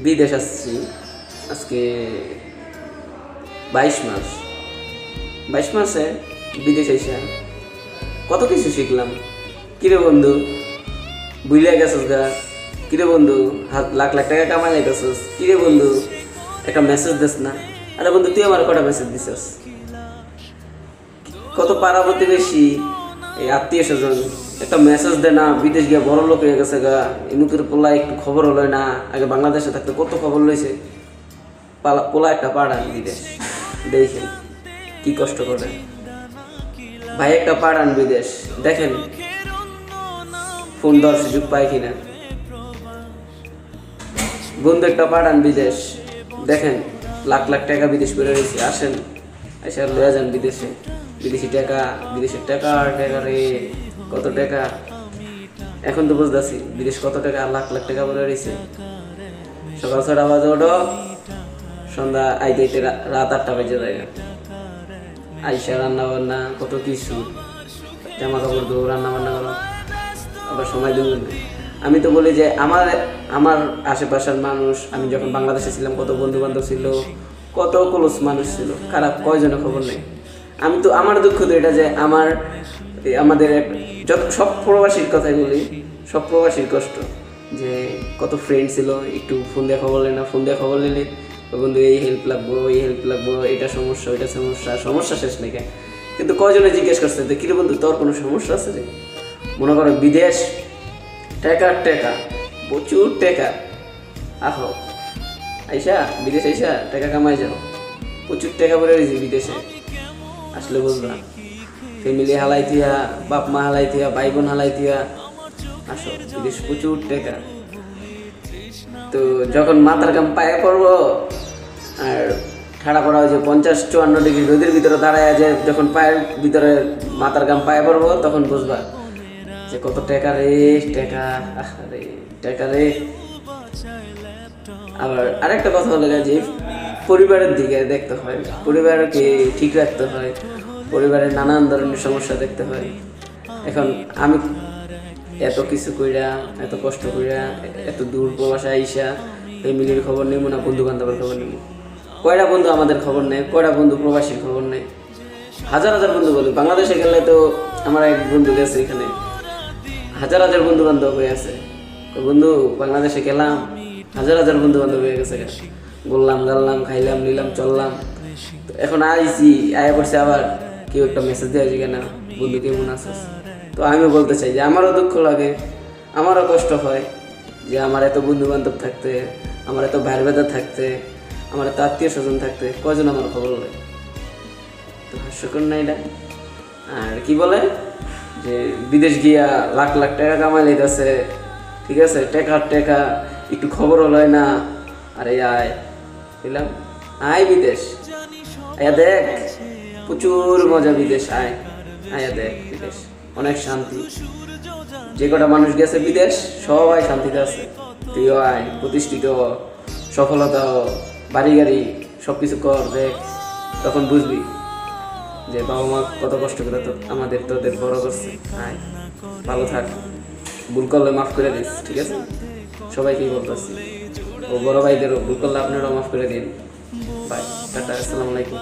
বিদেশ আসছি আজকে 22 মাস। 22 মাসে বিদেশ এসে কত কিছু শিখলাম। কিরে বন্ধু, বুঝলে গেছিস গা? কিরে বন্ধু, লাখ লাখ টাকা কামাই গেছিস? কিরে বন্ধু, একটা মেসেজ দিস না? আরে বন্ধু, তুই আমার কটা মেসেজ দিছিস? কত পাড়া প্রতিবেশী, এই আত্মীয় স্বজন একটা মেসেজ দেয় না? বিদেশ গিয়ে বড় লোক হয়ে গেছে গা, এমুকের পোলা একটু খবর হলো না? আগে বাংলাদেশে থাকতে কত খবর লইছে। পোলা একটা পাড়ান বিদেশ, দেখেন কি কষ্ট করে ভাই। একটা পাড়ান বিদেশ, দেখেন ফোন দেওয়ার সুযোগ পায় কিনা। বন্ধু একটা পাড়ান বিদেশ, দেখেন লাখ লাখ টাকা বিদেশ করে রয়েছে। আসেন, এসে লয়ে যান বিদেশে। বিদেশি টাকা, বিদেশের টাকা আর টাকা রে, কত টাকা। এখন তো বুঝতেছি বিদেশ কত টাকা, লাখ লাখ টাকা বলে রয়েছে। সকাল 6টা বাজে ওঠো, সন্ধ্যা আইতে আইতে রাত 8টা বেজে যায়। আইসা রান্না বান্না কত কিছু, জামা কাপড় দেবো, রান্না বান্না করো, আবার সময় দেবো। আমি তো বলি যে আমার আশেপাশের মানুষ, আমি যখন বাংলাদেশে ছিলাম কত বন্ধু বান্ধব ছিল, কত ক্লোজ মানুষ ছিল, খারাপ কয়জনের খবর নেই। আমি তো আমার দুঃখ তো এটা যে আমাদের যত সব প্রবাসীর কথাই বলি, সব প্রবাসীর কষ্ট যে কত ফ্রেন্ড ছিল, একটু ফোন দিয়ে খবর নেয় না, ফোন দিয়ে খবর নিলে বন্ধু এই হেল্প লাগবো, এই হেল্প লাগবো, এটা সমস্যা, ওইটা সমস্যা, সমস্যা শেষ নেই। কিন্তু কয়জনে জিজ্ঞেস করছে যে কিরে বন্ধু তোর কোনো সমস্যা আছে রে? মনে করো বিদেশ, টাকার টাকা, প্রচুর টাকা। আহো আইসা বিদেশ আইসা টাকা কামাই যাও, প্রচুর টাকা পড়ে রয়েছে বিদেশে। আসলে বুঝবা, ফ্যামিলি হালাই থিয়া, বাপ মা হালাই থিয়া, ভাই বোন হালাই থিয়া আসো বিদেশ, প্রচুর টাকা। তো যখন মাথার গাম পায়ে পড়বো আর ঠাড়া পড়া হয়েছে 50-54 ডিগ্রি রোদের ভিতরে দাঁড়ায় আছে, যখন পায়ের ভিতরে মাথার গাম পায়ে পড়বো তখন বুঝবা যে কত টাকা রে, টাকা রে, টাকা রে। আবার আরেকটা কথা হলো যে পরিবারের দিকে দেখতে হয়, পরিবারকে ঠিক রাখতে হয়, পরিবারের নানান ধরনের সমস্যা দেখতে হয়। এখন আমি এত কিছু কইরা, এত কষ্ট কইরা, এত দূর প্রবাসে আইসা ফ্যামিলির খবর নেব না, বন্ধু বান্ধবের খবর নেব? কয়টা বন্ধু আমাদের খবর নেয়, কয়টা বন্ধু প্রবাসীর খবর নেয়? হাজার হাজার বন্ধু বলি। বাংলাদেশে গেলে তো আমার এক বন্ধু গেছে, এখানে হাজার হাজার বন্ধু বান্ধব হয়ে আছে। বন্ধু বাংলাদেশে গেলাম, হাজার হাজার বন্ধু বান্ধব হয়ে গেছে, বললাম গাল্লাম, খাইলাম, নিলাম, চললাম। তো এখন আইসি, আয়া পড়ছে আবার কেউ একটা মেসেজ দেওয়া যায় কেনা, বন্ধু কেমন আছিস? তো আমি বলতে চাই যে আমারও দুঃখ লাগে, আমারও কষ্ট হয় যে আমার এত বন্ধু বান্ধব থাকতে, আমার এত ভাইয়ের বেদা থাকতে, আমার এত আত্মীয় স্বজন থাকতে কয়জন আমার খবর নেয়। তো হাস্যকর না এটা? আর কি বলে যে বিদেশ গিয়া লাখ লাখ টাকা কামাই লইতেছে, ঠিক আছে, টাকার টাকা, একটু খবর হলো না। আরে আয় বুঝলাম, আয় বিদেশ, আয়া দেখ প্রচুর মজা বিদেশ, আয় আয়া দেখ বিদেশ, অনেক শান্তি। যে কটা মানুষ গেছে বিদেশ সবাই শান্তিতে আছে। তুইও আয়, প্রতিষ্ঠিত হ, সফলতা হ, বাড়ি গাড়ি সবকিছু কর, দেখ তখন বুঝবি যে বাবা মা কত কষ্ট করে তো আমাদের তোদের বড় করছে। আয়, ভালো থাক, ভুল করলে মাফ করে দিস, ঠিক আছে? সবাইকেই বলতেছি, ও বড় ভাইদেরও ভুল করলে আপনারাও মাফ করে দিন। বাই, টাটা, আসসালামু আলাইকুম।